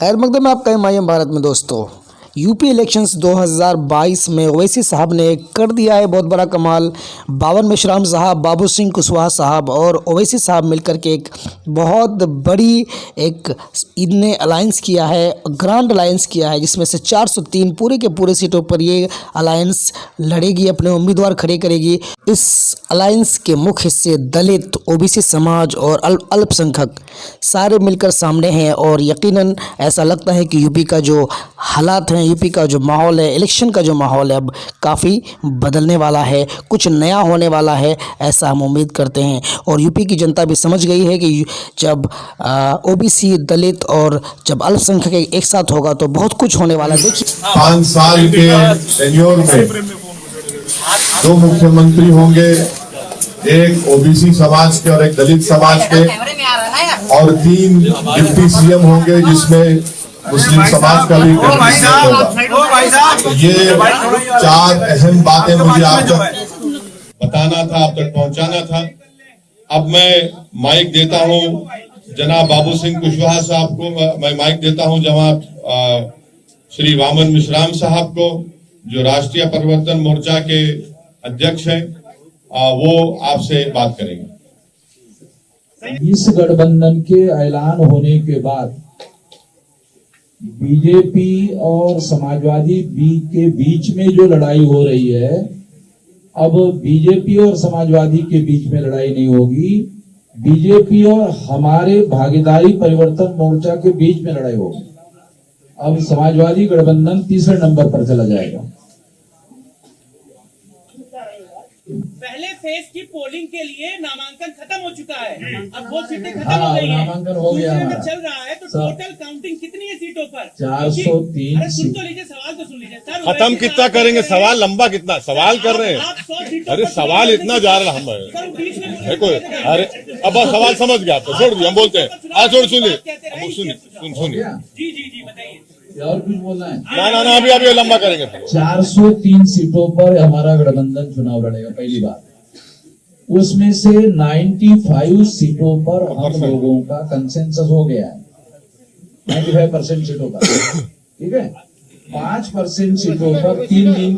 खैर मकदम में आपका मायम भारत में दोस्तों, यूपी इलेक्शंस 2022 में ओवैसी साहब ने कर दिया है बहुत बड़ा कमाल। बावन मेश्राम साहब, बाबू सिंह कुशवाहा साहब और ओवैसी साहब मिलकर के एक बहुत बड़ी इनने अलायंस किया है, ग्रांड अलायंस किया है, जिसमें से 403 पूरे के पूरे सीटों पर ये अलायंस लड़ेगी, अपने उम्मीदवार खड़े करेगी। इस अलायंस के मुख्य हिस्से दलित, ओबीसी समाज और अल्पसंख्यक सारे मिलकर सामने हैं और यकीनन ऐसा लगता है कि यूपी का जो हालात हैं, यूपी का जो माहौल है, इलेक्शन का जो माहौल है, अब काफ़ी बदलने वाला है, कुछ नया होने वाला है, ऐसा हम उम्मीद करते हैं। और यूपी की जनता भी समझ गई है कि जब ओबीसी, दलित और जब अल्पसंख्यक एक साथ होगा तो बहुत कुछ होने वाला है। देखिए 5 साल के टेन्योर में 2 मुख्यमंत्री होंगे, एक ओबीसी समाज के और एक दलित समाज के, और 3 डिप्टी सीएम होंगे जिसमें मुस्लिम समाज का भी होगा। तो ये 4 अहम बातें मुझे आप तक बताना था, आप तक पहुंचाना था। अब मैं माइक देता हूं जनाब बाबू सिंह कुशवाहा साहब को, मैं माइक देता हूं जनाब श्री वामन मेश्राम साहब को, जो राष्ट्रीय परिवर्तन मोर्चा के अध्यक्ष हैं। वो आपसे बात करेंगे। इस गठबंधन के ऐलान होने के बाद बीजेपी और समाजवादी के बीच में जो लड़ाई हो रही है, अब बीजेपी और समाजवादी के बीच में लड़ाई नहीं होगी, बीजेपी और हमारे भागीदारी परिवर्तन मोर्चा के बीच में लड़ाई होगी। अब समाजवादी गठबंधन तीसरे नंबर पर चला जाएगा। पहले फेज की पोलिंग के लिए नामांकन खत्म हो चुका है, अब वो सीटें खत्म हो गई हैं, नामांकन हो गया चल रहा है। तो टोटल काउंटिंग कितनी है सीटों पर? 403। अरे सुन तो लीजिए, सवाल तो सुन लीजिए सर। खत्म कितना करेंगे? सवाल लंबा कितना सवाल कर रहे हैं? अरे सवाल इतना जा रहा हम देखो। अरे अब सवाल समझ गया तो छोड़ दिया, हम बोलते हैं आज छोड़ सुनिए सुनिए। जी जी जी बताइए, और कुछ बोलना है? ना अभी लंबा करेंगे। 403 सीटों पर हमारा गठबंधन चुनाव लड़ेगा, पहली बात। उसमें से 95 सीटों पर हम लोगों का कंसेंसस हो गया है, 95% सीटों पर, ठीक है। 5% सीटों पर 3 दिन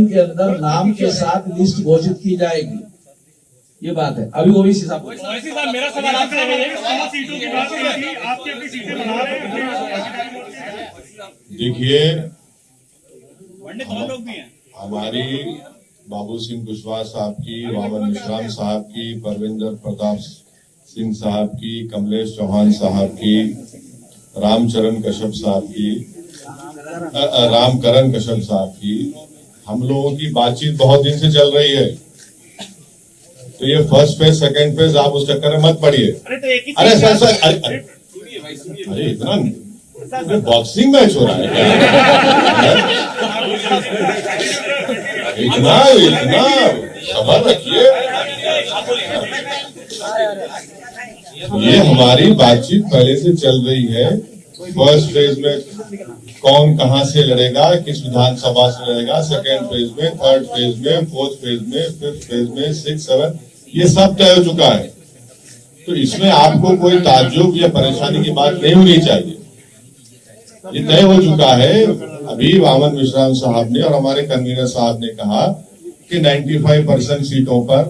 के अंदर नाम के साथ लिस्ट घोषित की जाएगी, ये बात है। अभी ओबीसी साहब मेरा सवाल आपसे है, सीटों की बात की थी, आपकी अपनी सीटें बना रहे हैं। देखिए, लोग भी हैं, हमारी बाबू सिंह कुशवाहा साहब की, वामन मेश्राम साहब की, परविंदर प्रताप सिंह साहब की, कमलेश चौहान साहब की, रामकरण कश्यप साहब की, हम लोगों की बातचीत बहुत दिन से चल रही है। तो ये फर्स्ट फेज, सेकंड फेज, आप उस चक्कर में मत पड़िए। अरे सर अरे इतना बॉक्सिंग मैच हो रहा है क्या? इतना खबर रखिए। ये हमारी बातचीत पहले से चल रही है। फर्स्ट फेज में कौन कहां से लड़ेगा, किस विधानसभा से लड़ेगा, सेकेंड फेज में, थर्ड फेज में, फोर्थ फेज में, फिफ्थ फेज में, 6, 7, ये सब तय हो चुका है। तो इसमें आपको कोई ताज्जुब या परेशानी की बात नहीं होनी चाहिए, ये तय हो चुका है। अभी वामन मेश्राम साहब ने और हमारे कन्वीनर साहब ने कहा कि 95% सीटों पर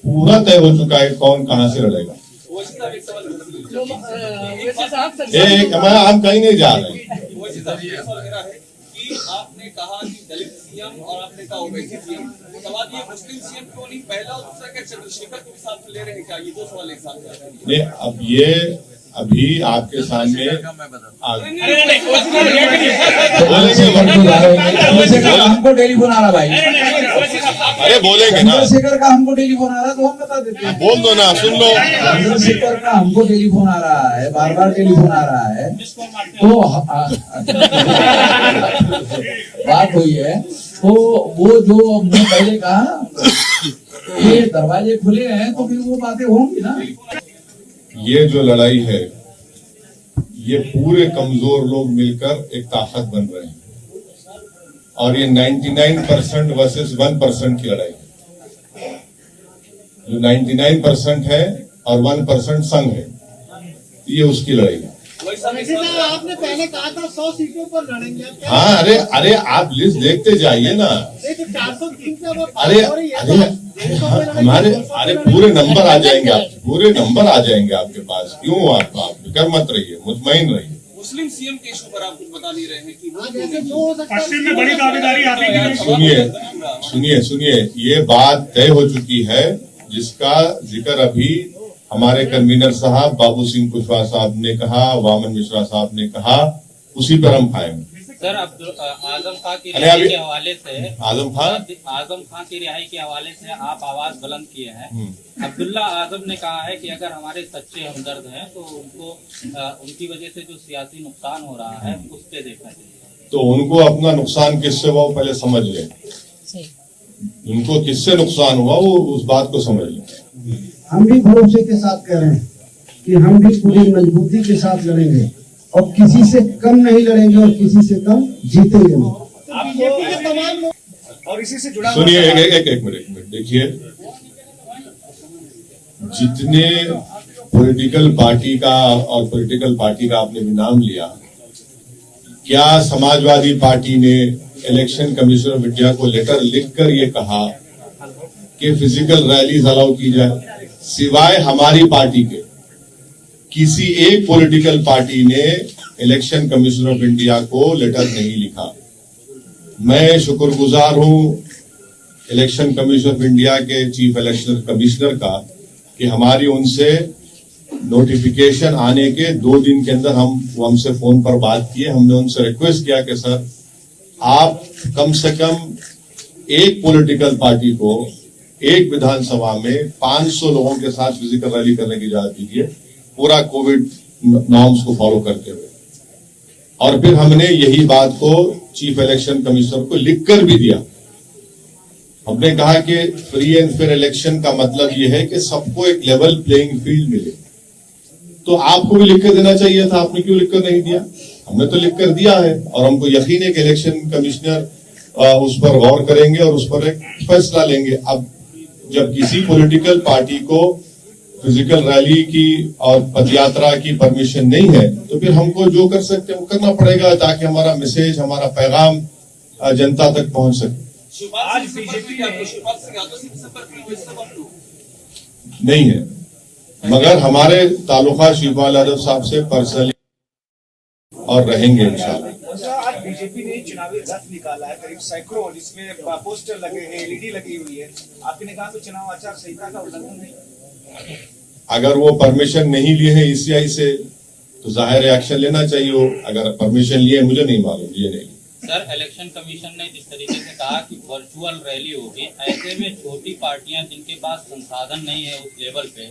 पूरा तय हो चुका है कौन कहां से लड़ेगा। हम कहीं नहीं जा रहे। आपने कहा कि दलित सीएम और आपने कहा ओबीसी सीएम, सवाल ये मुस्लिम सीएम क्यों नहीं पहला और दूसरा क्या चंद्रशेखर को साथ ले रहे हैं क्या? ये 2 सवाल एक साथ नहीं, अब ये अभी आपके सामने हमको टेलीफोन आ रहा भाई। अरे बोलेंगे ना, चंद्रशेखर का हमको टेलीफोन आ रहा है तो हम बता देते हैं। बोल दो ना, सुन लो। चंद्रशेखर का हमको टेलीफोन आ रहा है, बार टेलीफोन आ रहा है, तो बात हुई है। तो वो जो हमने पहले कहा ये दरवाजे खुले हैं तो फिर वो बातें होंगी ना। ये जो लड़ाई है, ये पूरे कमजोर लोग मिलकर एक ताकत बन रहे हैं और ये 99% वर्सेस 1% की लड़ाई है। जो 99% है और 1% संघ है, ये उसकी लड़ाई है। वैसा वैसे तो आपने पहले कहा था 100 सीटों पर लड़ेंगे आप। हाँ, अरे आप लिस्ट देखते जाइए ना। नहीं तो 403 से अब अरे हमारे पूरे नंबर आ जाएंगे, आप पूरे नंबर आ जाएंगे आपके पास। क्यों आप फिक्र मत रहिए, मुतमईन रहिए। मुस्लिम सीएम के इशू पर आप कुछ बता नहीं रहे हैं कि वो जैसे जो हो सकता है पश्चिम में बड़ी दावेदारी आप ही की सुनिए, ये बात तय हो चुकी है, जिसका जिक्र अभी हमारे कन्वीनर साहब बाबू सिंह कुशवाहा साहब ने कहा, वामन मिश्रा साहब ने कहा, उसी पर हम खाएंगे। सर आजम खां की अरे रिहाई अभी- के हवाले से आजम खां की रिहाई के हवाले से आप आवाज बुलंद किए हैं। अब्दुल्ला आजम ने कहा है कि अगर हमारे सच्चे हमदर्द हैं तो उनको उनकी वजह से जो सियासी नुकसान हो रहा है उस पे देखना चाहिए। तो उनको अपना नुकसान किससे हुआ वो पहले समझ लें। उनको किससे नुकसान हुआ वो उस बात को समझ लें। हम भी भरोसे के साथ कह रहे हैं कि हम भी पूरी मजबूती के साथ लड़ेंगे और किसी से कम नहीं लड़ेंगे और किसी से कम जीतेंगे नहीं। और इसी से जुड़ा सुनिए, एक मिनट देखिए, जितने पॉलिटिकल पार्टी का और पॉलिटिकल पार्टी का आपने भी नाम लिया, क्या समाजवादी पार्टी ने इलेक्शन कमीशन ऑफ इंडिया को लेटर लिखकर ये कहा कि फिजिकल रैलीज अलाउ की जाए? सिवाय हमारी पार्टी के किसी एक पॉलिटिकल पार्टी ने इलेक्शन कमीशन ऑफ इंडिया को लेटर नहीं लिखा। मैं शुक्रगुजार हूं इलेक्शन कमीशन ऑफ इंडिया के चीफ इलेक्शन कमिश्नर का कि हमारी उनसे नोटिफिकेशन आने के 2 दिन के अंदर वो हमसे फोन पर बात किए। हमने उनसे रिक्वेस्ट किया कि सर आप कम से कम एक पॉलिटिकल पार्टी को एक विधानसभा में 500 लोगों के साथ फिजिकल रैली करने की इजाजत दीजिए, पूरा कोविड नॉर्म्स को फॉलो करते हुए। और फिर हमने यही बात को चीफ इलेक्शन कमिश्नर को लिखकर भी दिया। हमने कहा कि फ्री एंड फेयर इलेक्शन का मतलब यह है कि सबको एक लेवल प्लेइंग फील्ड मिले। तो आपको भी लिखकर देना चाहिए था, आपने क्यों लिखकर नहीं दिया? हमने तो लिखकर दिया है और हमको यकीन है कि इलेक्शन कमिश्नर उस पर गौर करेंगे और उस पर एक फैसला लेंगे। अब जब किसी पॉलिटिकल पार्टी को फिजिकल रैली की और पदयात्रा की परमिशन नहीं है तो फिर हमको जो कर सकते हैं वो करना पड़ेगा ताकि हमारा मैसेज, हमारा पैगाम जनता तक पहुंच सके। आज बीजेपी शिवपाल सिंह यादव से संपर्क नहीं है, मगर हमारे तालुका शिवपाल यादव साहब से पर्सनली और रहेंगे इंशाल्लाह। आज बीजेपी ने चुनावी रथ निकाला है, करीब सैकड़ों, जिसमें पोस्टर लगे हैं, एलईडी लगी हुई है। आपने कहा तो चुनाव आचार संहिता का उल्लंघन नहीं? अगर वो परमिशन नहीं लिए हैं ईसीआई से तो जाहिर एक्शन लेना चाहिए। वो अगर परमिशन लिए, मुझे नहीं मालूम, ये नहीं। सर इलेक्शन कमीशन ने जिस तरीके से कहा कि वर्चुअल रैली होगी, ऐसे में छोटी पार्टियां जिनके पास संसाधन नहीं है उस लेवल पे,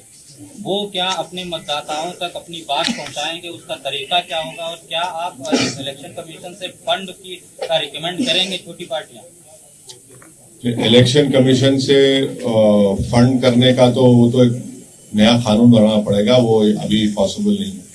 वो क्या अपने मतदाताओं तक अपनी बात पहुंचाएंगे? उसका तरीका क्या होगा? और क्या आप इलेक्शन कमीशन से फंड का रिकमेंड करेंगे छोटी पार्टियां? इलेक्शन कमीशन से फंड करने का तो वो तो एक नया कानून बनाना पड़ेगा, वो अभी पॉसिबल नहीं है।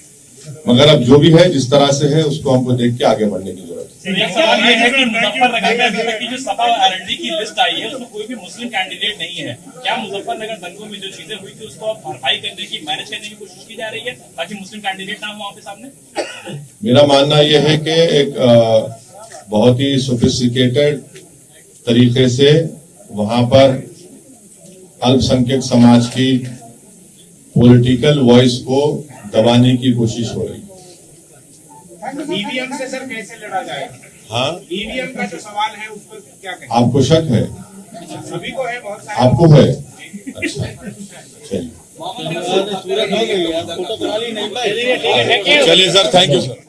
मगर अब जो भी है जिस तरह से है उसको हमको देख के आगे बढ़ने की जरूरत है। एक सवाल ये है कि मुजफ्फरनगर में अभी तक की जो सपा आरएलडी की लिस्ट आई है उसमें कोई भी मुस्लिम कैंडिडेट नहीं है। क्या मुजफ्फरनगर दंगों में जो चीजें हुई थी उसको भरपाई करने की, मैनेज करने की कोशिश की जा रही है ताकि मुस्लिम कैंडिडेट ना हो वहाँ पे सामने? मेरा मानना यह है कि एक बहुत ही सोफिस्टिकेटेड तरीके से वहां पर अल्पसंख्यक समाज की पॉलिटिकल वॉइस को दबाने की कोशिश हो रही है। ईवीएम से सर कैसे लड़ा जाएगा? हाँ, ईवीएम का जो सवाल है उस पर क्या कहें? आपको शक है? सभी को है, बहुत सारे आपको है? अच्छा, चलिए मामला चलिए सर, थैंक यू सर।